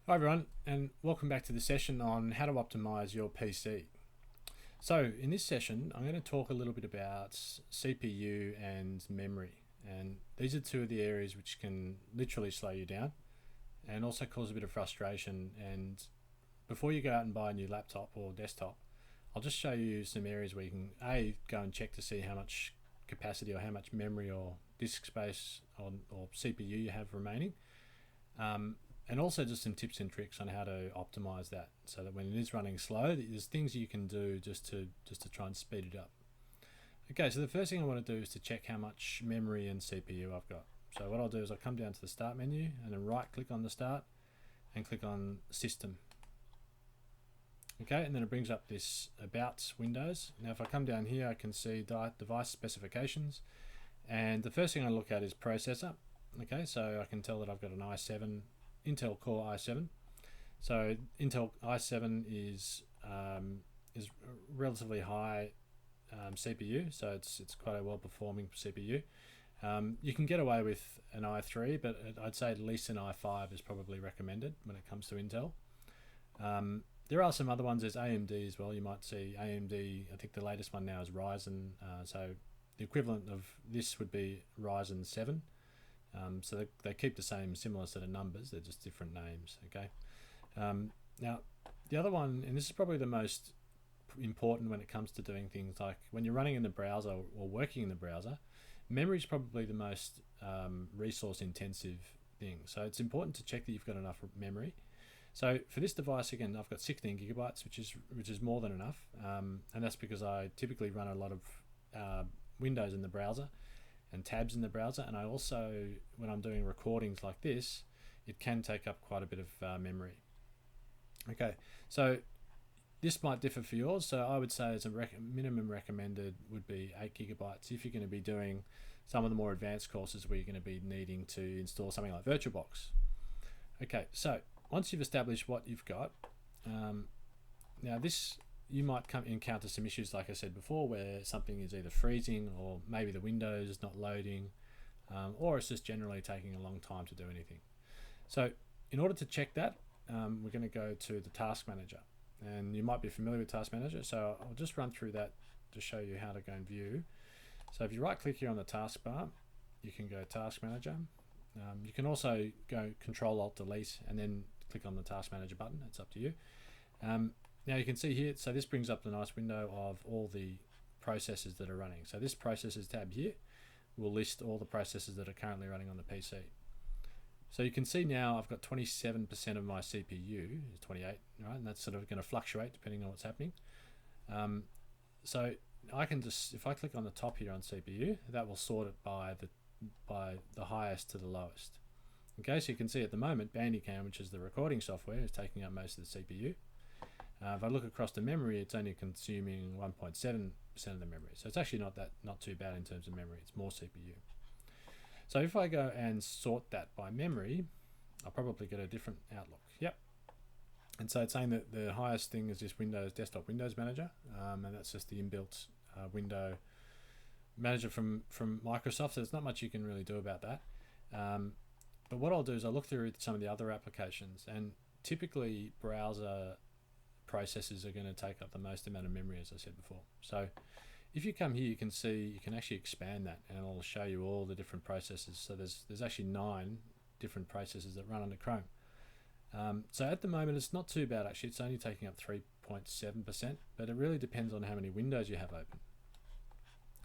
Hi everyone, and welcome back to the session on how to optimize your PC. So in this session, I'm going to talk a little bit about CPU and memory, and these are two of the areas which can literally slow you down and also cause a bit of frustration. And before you go out and buy a new laptop or desktop, I'll just show you some areas where you can go and check to see how much capacity or how much memory or disk space or CPU you have remaining. And also just some tips and tricks on how to optimize that so that when it is running slow, there's things you can do just to try and speed it up. Okay, so the first thing I want to do is to check how much memory and CPU I've got. So what I'll do is I'll come down to the start menu and then right click on the start and click on system. Okay, and then it brings up this about windows. Now if I come down here, I can see device specifications, and the first thing I look at is processor. Okay, so I can tell that I've got an i7 Intel Core i7. So Intel i7 is relatively high CPU, so it's quite a well-performing CPU. You can get away with an i3, but I'd say at least an i5 is probably recommended when it comes to Intel. There are some other ones. There's AMD as well. You might see AMD. I think the latest one now is Ryzen. So the equivalent of this would be Ryzen 7. So they keep the same similar set of numbers, they're just different names. Okay. Now the other one, and this is probably the most important when it comes to doing things like when you're running in the browser or working in the browser, memory is probably the most resource intensive thing. So it's important to check that you've got enough memory. So for this device, again, I've got 16 gigabytes, which is more than enough, and that's because I typically run a lot of windows in the browser and tabs in the browser, and I also, when I'm doing recordings like this, it can take up quite a bit of memory. Okay, so this might differ for yours, so I would say as a minimum recommended would be 8 gigabytes if you're going to be doing some of the more advanced courses where you're going to be needing to install something like VirtualBox. Okay, so once you've established what you've got, now this, you might encounter some issues, like I said before, where something is either freezing or maybe the Windows is not loading, or it's just generally taking a long time to do anything. So in order to check that, we're going to go to the Task Manager, and you might be familiar with Task Manager, so I'll just run through that to show you how to go and view. So if you right click here on the taskbar, you can go Task Manager. You can also go Control Alt Delete and then click on the Task Manager button. It's up to you. Now you can see here, so this brings up the nice window of all the processes that are running. So this processes tab here will list all the processes that are currently running on the PC. So you can see now I've got 27% of my CPU, is 28, right? And that's sort of going to fluctuate depending on what's happening. So I can just, if I click on the top here on CPU, that will sort it by the highest to the lowest. Okay, so you can see at the moment Bandicam, which is the recording software, is taking up most of the CPU. If I look across the memory, it's only consuming 1.7% of the memory. So it's actually not too bad in terms of memory. It's more CPU. So if I go and sort that by memory, I'll probably get a different outlook. Yep. And so it's saying that the highest thing is this desktop Windows Manager, and that's just the inbuilt window manager from Microsoft. So there's not much you can really do about that. But what I'll do is I'll look through some of the other applications, and typically browser processes are going to take up the most amount of memory, as I said before. So if you come here, you can see you can actually expand that, and it'll show you all the different processes. So there's actually 9 different processes that run under Chrome. So at the moment it's not too bad actually. It's only taking up 3.7%, but it really depends on how many windows you have open.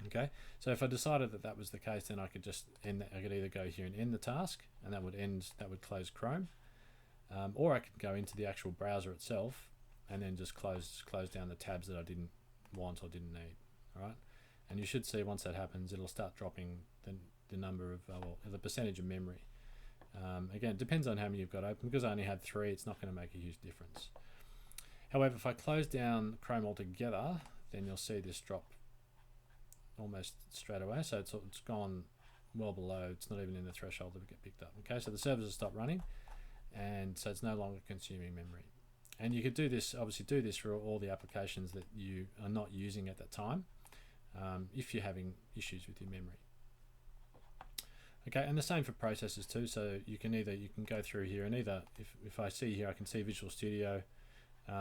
Okay, so if I decided that was the case, then I could just end that. I could either go here and end the task, and that would close Chrome, or I could go into the actual browser itself and then just close down the tabs that I didn't want or didn't need. All right, and you should see once that happens, it'll start dropping the number of the percentage of memory. Again, it depends on how many you've got open. Because I only had 3, it's not going to make a huge difference. However, if I close down Chrome altogether, then you'll see this drop almost straight away. So it's gone well below. It's not even in the threshold to get picked up. Okay, so the servers have stopped running, and so it's no longer consuming memory. And you could do this, obviously do this for all the applications that you are not using at that time, if you're having issues with your memory. Okay, and the same for processors too. So you can go through here and either if I see here, I can see Visual Studio.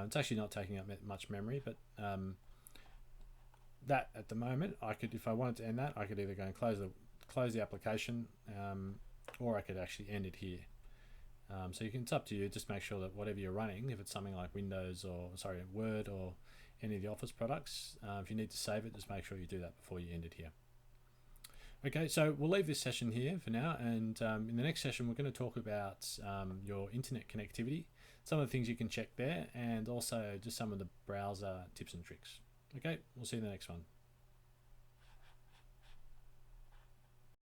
It's actually not taking up much memory, but that at the moment I could, if I wanted to end that, I could either go and close the application, or I could actually end it here. So it's up to you. Just make sure that whatever you're running, if it's something like Windows or Word or any of the Office products, if you need to save it, just make sure you do that before you end it here. Okay, so we'll leave this session here for now, and in the next session we're going to talk about your internet connectivity, some of the things you can check there, and also just some of the browser tips and tricks. Okay, we'll see you in the next one.